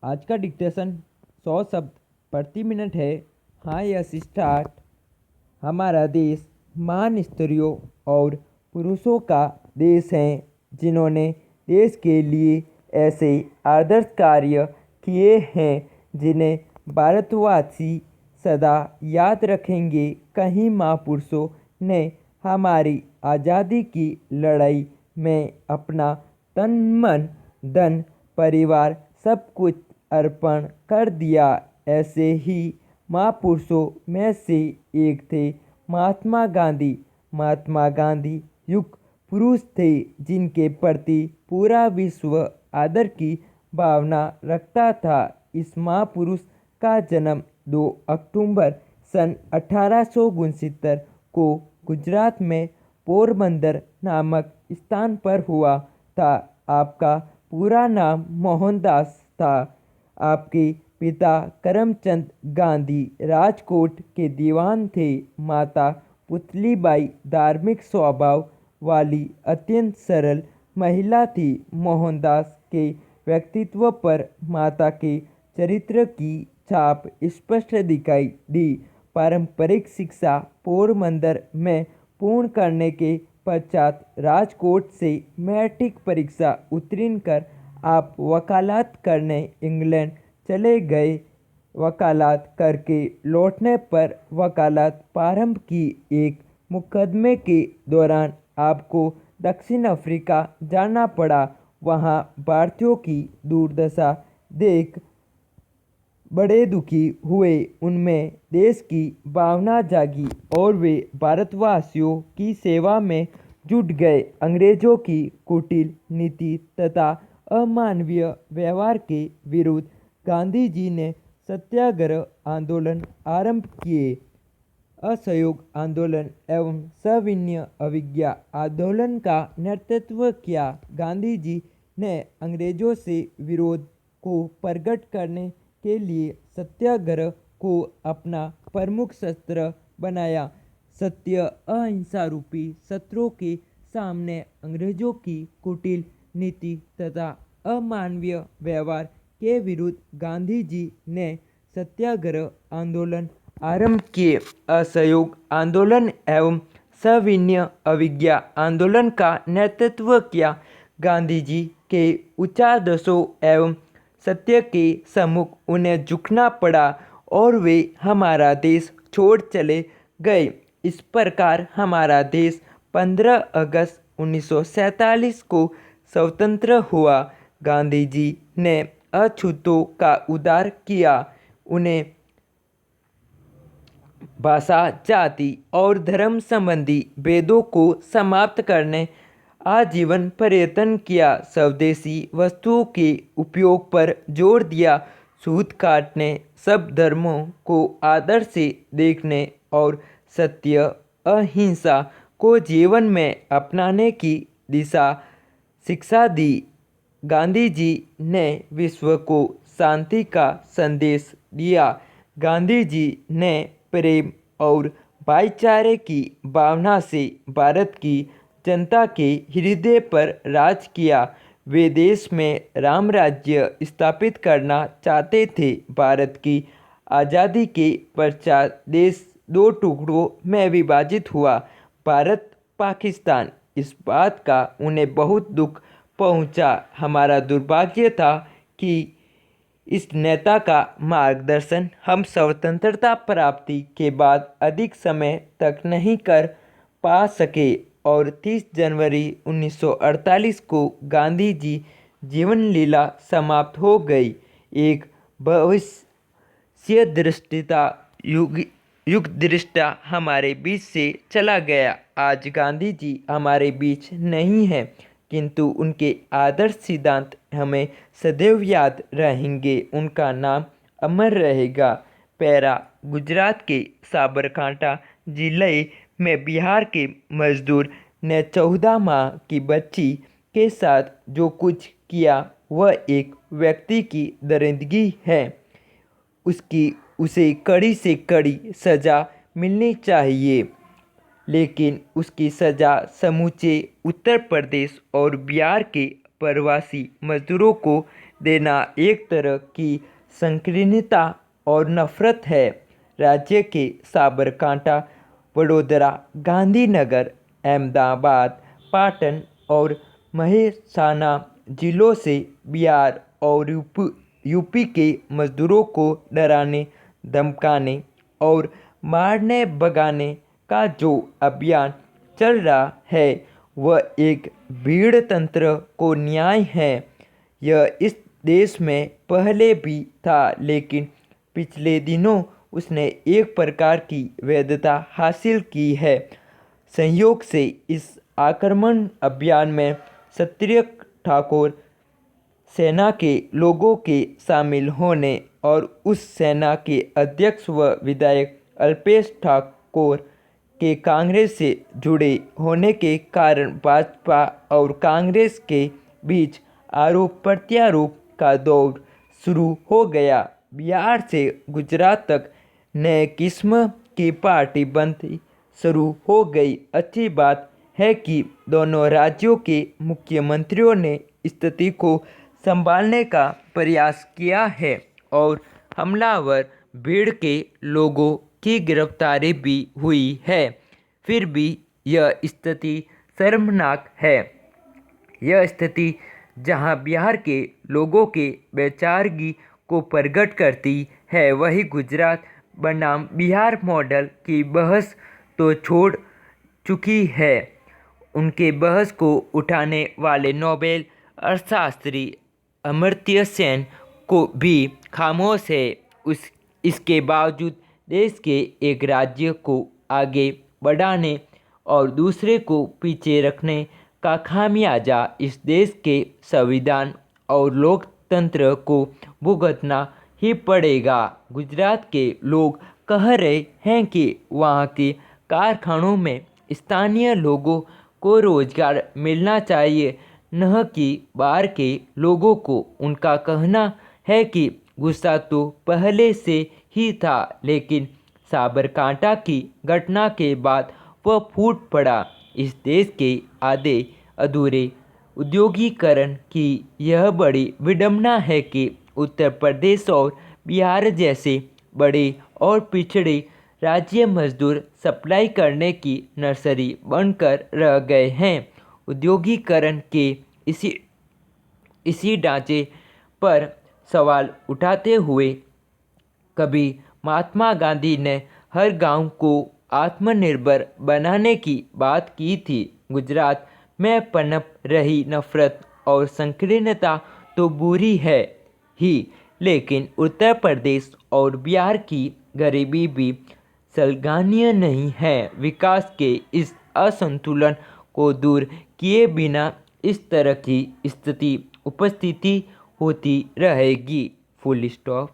आज का डिक्टेशन 100 शब्द प्रति मिनट है। हाँ, यस स्टार्ट। हमारा देश महान स्त्रियों और पुरुषों का देश है जिन्होंने देश के लिए ऐसे आदर्श कार्य किए हैं जिन्हें भारतवासी सदा याद रखेंगे। कई महापुरुषों ने हमारी आज़ादी की लड़ाई में अपना तन मन धन परिवार सब कुछ अर्पण कर दिया। ऐसे ही महापुरुषों में से एक थे महात्मा गांधी। महात्मा गांधी युग पुरुष थे जिनके प्रति पूरा विश्व आदर की भावना रखता था। इस महापुरुष का जन्म 2 अक्टूबर सन 1869 को गुजरात में पोरबंदर नामक स्थान पर हुआ था। आपका पूरा नाम मोहनदास था। आपके पिता करमचंद गांधी राजकोट के दीवान थे। माता पुतलीबाई धार्मिक स्वभाव वाली अत्यंत सरल महिला थी। मोहनदास के व्यक्तित्व पर माता के चरित्र की छाप स्पष्ट दिखाई दी। पारंपरिक शिक्षा पोरबंदर में पूर्ण करने के पश्चात राजकोट से मैट्रिक परीक्षा उत्तीर्ण कर आप वकालत करने इंग्लैंड चले गए। वकालत करके लौटने पर वकालत प्रारंभ की। एक मुकदमे के दौरान आपको दक्षिण अफ्रीका जाना पड़ा। वहां भारतीयों की दुर्दशा देख बड़े दुखी हुए। उनमें देश की भावना जागी और वे भारतवासियों की सेवा में जुट गए। अंग्रेजों की कुटिल नीति तथा अमानवीय व्यवहार के विरुद्ध गांधी जी ने सत्याग्रह आंदोलन आरंभ किए। असहयोग आंदोलन एवं सविनय अवज्ञा आंदोलन का नेतृत्व किया। गांधी जी ने अंग्रेजों से विरोध को प्रकट करने के लिए सत्याग्रह को अपना प्रमुख शस्त्र बनाया। सत्य अहिंसा रूपी शस्त्रों के सामने अंग्रेजों की कुटिल नीति तथा अमानवीय व्यवहार के विरुद्ध गांधी जी ने सत्याग्रह आंदोलन आरंभ किए। असहयोग आंदोलन एवं सविनय अवज्ञा आंदोलन का नेतृत्व किया। गांधी जी के उच्चादर्शों एवं सत्य के सम्मुख उन्हें झुकना पड़ा और वे हमारा देश छोड़ चले गए। इस प्रकार हमारा देश 15 अगस्त 1947 को स्वतंत्र हुआ। गांधी जी ने अछूतों का उद्धार किया। उन्हें भाषा जाति और धर्म संबंधी भेदों को समाप्त करने आजीवन प्रयत्न किया। स्वदेशी वस्तुओं के उपयोग पर जोर दिया। सूत काटने सब धर्मों को आदर से देखने और सत्य अहिंसा को जीवन में अपनाने की दिशा शिक्षा दी। गांधी जी ने विश्व को शांति का संदेश दिया। गांधी जी ने प्रेम और भाईचारे की भावना से भारत की जनता के हृदय पर राज किया। वे देश में राम राज्य स्थापित करना चाहते थे। भारत की आज़ादी के पश्चात देश 2 टुकड़ों में विभाजित हुआ, भारत पाकिस्तान। इस बात का उन्हें बहुत दुख पहुंचा। हमारा दुर्भाग्य था कि इस नेता का मार्गदर्शन हम स्वतंत्रता प्राप्ति के बाद अधिक समय तक नहीं कर पा सके और 30 जनवरी 1948 को गांधी जी जीवन लीला समाप्त हो गई। एक भविष्य दृष्टिता युग दृष्टा हमारे बीच से चला गया। आज गांधी जी हमारे बीच नहीं हैं, किंतु उनके आदर्श सिद्धांत हमें सदैव याद रहेंगे। उनका नाम अमर रहेगा। पैरा गुजरात के साबरकांठा जिले में बिहार के मजदूर ने 14 माह की बच्ची के साथ जो कुछ किया वह एक व्यक्ति की दरिंदगी है। उसे कड़ी से कड़ी सज़ा मिलनी चाहिए, लेकिन उसकी सज़ा समूचे उत्तर प्रदेश और बिहार के प्रवासी मजदूरों को देना एक तरह की संकीर्णता और नफरत है। राज्य के साबरकांठा, वडोदरा, गांधीनगर, अहमदाबाद, पाटन और मेहसाना जिलों से बिहार और यूपी के मजदूरों को डराने, धमकाने और मारने भगाने का जो अभियान चल रहा है वह एक भीड़ तंत्र को न्याय है। यह इस देश में पहले भी था, लेकिन पिछले दिनों उसने एक प्रकार की वैधता हासिल की है। संयोग से इस आक्रमण अभियान में क्षत्रिय ठाकुर सेना के लोगों के शामिल होने और उस सेना के अध्यक्ष व विधायक अल्पेश ठाकोर के कांग्रेस से जुड़े होने के कारण भाजपा और कांग्रेस के बीच आरोप प्रत्यारोप का दौर शुरू हो गया। बिहार से गुजरात तक नए किस्म की पार्टी बनती शुरू हो गई। अच्छी बात है कि दोनों राज्यों के मुख्यमंत्रियों ने स्थिति को संभालने का प्रयास किया है और हमलावर भीड़ के लोगों की गिरफ्तारी भी हुई है। फिर भी यह स्थिति शर्मनाक है। यह स्थिति जहां बिहार के लोगों के बेचारगी को प्रकट करती है, वहीं गुजरात बनाम बिहार मॉडल की बहस तो छोड़ चुकी है। उनके बहस को उठाने वाले नोबेल अर्थशास्त्री अमर्त्य सेन को भी खामोश है। इसके बावजूद देश के एक राज्य को आगे बढ़ाने और दूसरे को पीछे रखने का खामियाजा इस देश के संविधान और लोकतंत्र को भुगतना ही पड़ेगा। गुजरात के लोग कह रहे हैं कि वहाँ के कारखानों में स्थानीय लोगों को रोजगार मिलना चाहिए, न कि बाहर के लोगों को। उनका कहना है कि गुस्सा तो पहले से ही था, लेकिन साबरकांठा की घटना के बाद वह फूट पड़ा। इस देश के आधे अधूरे औद्योगिकरण की यह बड़ी विडंबना है कि उत्तर प्रदेश और बिहार जैसे बड़े और पिछड़े राज्य मजदूर सप्लाई करने की नर्सरी बनकर रह गए हैं। औद्योगिकरण के इसी ढांचे पर सवाल उठाते हुए कभी महात्मा गांधी ने हर गांव को आत्मनिर्भर बनाने की बात की थी। गुजरात में पनप रही नफरत और संकीर्णता तो बुरी है ही, लेकिन उत्तर प्रदेश और बिहार की गरीबी भी सराहनीय नहीं है। विकास के इस असंतुलन को दूर किए बिना इस तरह की स्थिति उपस्थिति होती रहेगी। Full stop.